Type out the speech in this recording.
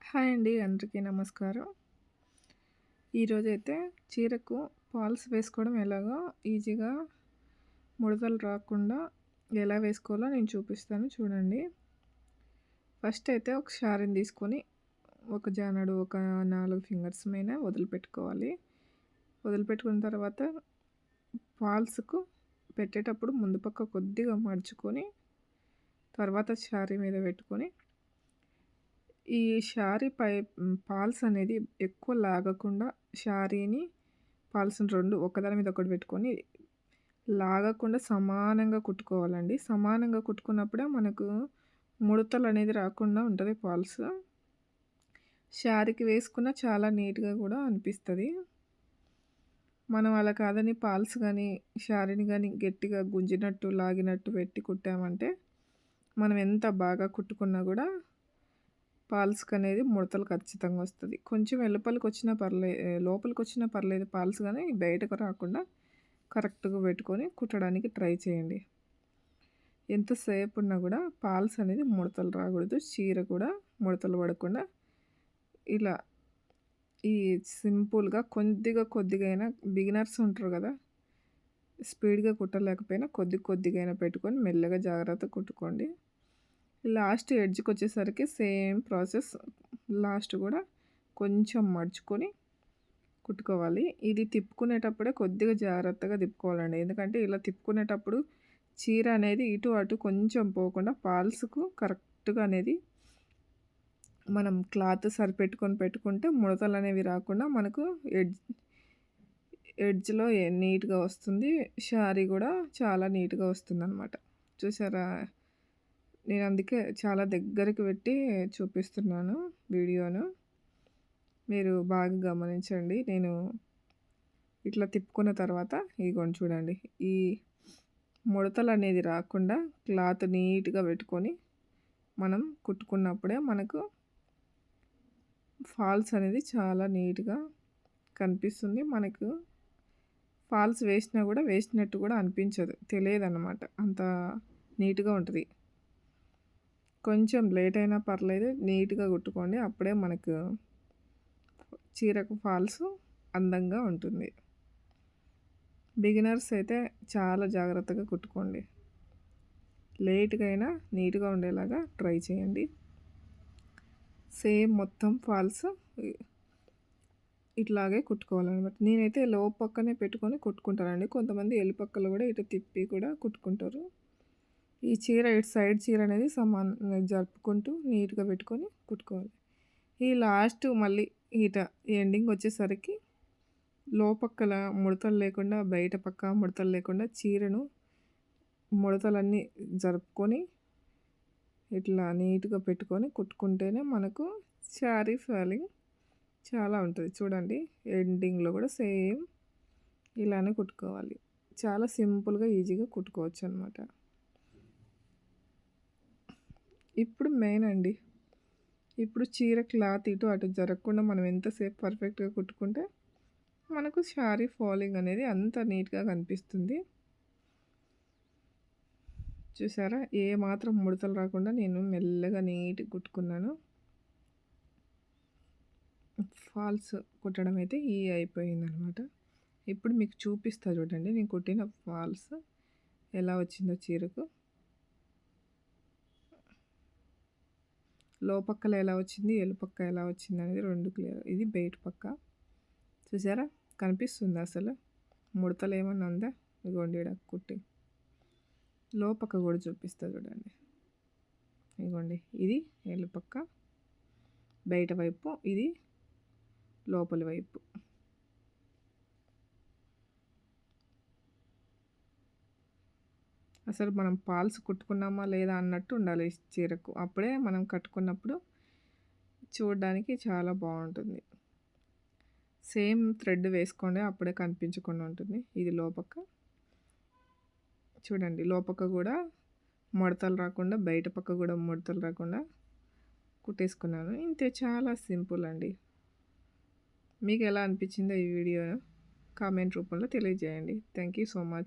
Hi అండి. అందరికీ నమస్కారం. ఈరోజైతే చీరకు ఫాల్స్ వేసుకోవడం ఎలాగో ఈజీగా ముడతలు రాకుండా ఎలా వేసుకోవాలో నేను చూపిస్తాను చూడండి. ఫస్ట్ అయితే ఒక షారెని తీసుకొని ఒక జానడు ఒక 4 ఫింగర్స్ మీద వదిలిపెట్టుకోవాలి. వదిలిపెట్టుకున్న తర్వాత ఫాల్స్‌కు పెట్టేటప్పుడు ముందు పక్క కొద్దిగా మడుచుకొని తర్వాత షారీ మీద పెట్టుకొని ఈ ఫాల్స్ అనేది ఎక్కువ లాగకుండా షారీని, ఫాల్స్‌ని 2 ఒకదాని మీద ఒకటి పెట్టుకొని లాగకుండా సమానంగా కుట్టుకోవాలండి. సమానంగా కుట్టుకున్నప్పుడే మనకు ముడతలనేది రాకుండా ఉంటది ఫాల్స్. షారీకి వేసుకున్న చాలా నీట్‌గా కూడా అనిపిస్తది. మనం అలా కాదని ఫాల్స్ గానీ, షారీని గానీ గట్టిగా గుంజినట్టు, లాగినట్టు పెట్టి కుట్టామంటే మనం ఎంత బాగా కుట్టుకున్నా కూడా ఫాల్స్‌కనేది ముడతలు ఖచ్చితంగా వస్తది. కొంచెం లోపలికొచ్చినా పర్లేదు ఫాల్స్ గానీ బయటకు రాకుండా కరెక్ట్‌గా పెట్టుకొని కుట్టడానికి ట్రై చేయండి. ఎంతసేపు ఉన్నా కూడా ఫాల్స్ అనేది ముడతలు రాకూడదు. చీర కూడా ముడతలు పడకుండా ఇలా ఈ సింపుల్‌గా కొద్దిగా అయినా బిగినర్స్ ఉంటారు కదా! స్పీడ్‌గా కుట్టలేకపోయినా కొద్దిగా అయినా పెట్టుకొని మెల్లగా జాగ్రత్తగా కుట్టుకోండి. లాస్ట్ ఎడ్జ్‌కొచ్చేసరికి సేమ్ ప్రాసెస్. లాస్ట్ కూడా కొంచెం మడుచుకొని కుట్టుకోవాలి. ఇది తిప్పుకునేటప్పుడే కొద్దిగా జాగ్రత్తగా తిప్పుకోవాలండి. ఎందుకంటే ఇలా తిప్పుకునేటప్పుడు చీర అనేది ఇటు అటు కొంచెం పోకుండా ఫాల్స్‌కు కరెక్ట్‌గా అనేది మనం క్లాత్ సరిపెట్టుకొని పెట్టుకుంటే ముడతలనేవి రాకుండా మనకు ఎడ్జ్‌లో నీట్‌గా వస్తుంది. శారీ కూడా చాలా నీట్‌గా వస్తుందనమాట. చూసారా? నేను అందుకే చాలా దగ్గరికి పెట్టి చూపిస్తున్నాను వీడియోను. మీరు బాగా గమనించండి. నేను ఇట్లా తిప్పుకున్న తర్వాత ఇగోండి చూడండి. ఈ ముడతలనేది రాకుండా క్లాత్ నీట్‌గా పెట్టుకొని మనం కుట్టుకున్నప్పుడే మనకు ఫాల్స్ అనేది చాలా నీట్‌గా కనిపిస్తుంది. మనకు ఫాల్స్ వేసినా కూడా వేసినట్టు కూడా అనిపించదు. తెలియదనమాట. అంత నీట్‌గా ఉంటది. కొంచెం లేట్ అయినా పర్లేదు నీట్‌గా కుట్టుకోండి. అప్పుడే మనకు చీరకు ఫాల్స్ అందంగా ఉంటుంది. బిగినర్స్ అయితే చాలా జాగ్రత్తగా కుట్టుకోండి. లేట్‌గా అయినా నీట్‌గా ఉండేలాగా ట్రై చేయండి. సేమ్ మొత్తం ఫాల్స్ ఇట్లాగే కుట్టుకోవాలనమాట. నేనైతే పక్కనే పెట్టుకొని కుట్టుకుంటానండి. కొంతమంది పక్కలో కూడా ఇటు తిప్పి కూడా కుట్టుకుంటారు. ఈ చీర ఇటు సైడ్ చీర అనేది సమానంగా జరుపుకుంటూ నీట్‌గా పెట్టుకొని కుట్టుకోవాలి. ఈ లాస్ట్ మళ్ళీ ఎండింగ్ వచ్చేసరికి లోపక్కల ముడతలు లేకుండా, బయట పక్క ముడతలు లేకుండా చీరను ముడతలన్నీ జరుపుకొని ఇట్లా నీట్‌గా పెట్టుకొని కుట్టుకుంటేనే మనకు శారీ ఫాలింగ్ చాలా ఉంటుంది. చూడండి ఎండింగ్‌లో కూడా సేమ్ ఇలానే కుట్టుకోవాలి. చాలా సింపుల్‌గా ఈజీగా కుట్టుకోవచ్చు అనమాట. ఇప్పుడు మెయిన్ అండి. ఇప్పుడు చీర క్లాత్ ఇటు అటు జరగకుండా మనం ఎంతసేపు పర్ఫెక్ట్‌గా కుట్టుకుంటే మనకు శారీ ఫాలింగ్ అనేది అంత నీట్‌గా కనిపిస్తుంది. చూసారా? ఏ మాత్రం ముడతలు రాకుండా నేను మెల్లగా నీట్‌గా కుట్టుకున్నాను. ఫాల్స్ కుట్టడం అయితే అయిపోయిందనమాట. ఇప్పుడు మీకు చూపిస్తా చూడండి నేను కుట్టిన ఫాల్స్ ఎలా వచ్చిందో చీరకు. లోపక్కల ఎలా వచ్చింది, ఎలుపక్క ఎలా వచ్చింది అనేది 2 క్లియర్. ఇది బయట పక్క. చూసారా? కనిపిస్తుందా అసలు? ముడతలు ఏమన్నా ఉందా? ఇగోండి ఈడ కుట్టి. లోపక్క కూడా చూపిస్తా చూడండి. ఇగోండి ఇది ఎలుపక్క, బయట వైపు, ఇది లోపలి వైపు. అసలు మనం ఫాల్స్ కుట్టుకున్నామా లేదా అన్నట్టు ఉండాలి ఈ చీరకు. అప్పుడే మనం కట్టుకున్నప్పుడు చూడడానికి చాలా బాగుంటుంది. సేమ్ థ్రెడ్ వేసుకోండి, అప్పుడే కనిపించకుండా ఉంటుంది. ఇది లోపక్క. చూడండి లోపక్క కూడా ముడతలు రాకుండా, బయట పక్క కూడా ముడతలు రాకుండా కుట్టేసుకున్నాను. ఇంతే, చాలా సింపుల్ అండి. మీకు ఎలా అనిపించిందో ఈ వీడియో కామెంట్ రూపంలో తెలియజేయండి. Thank you so much.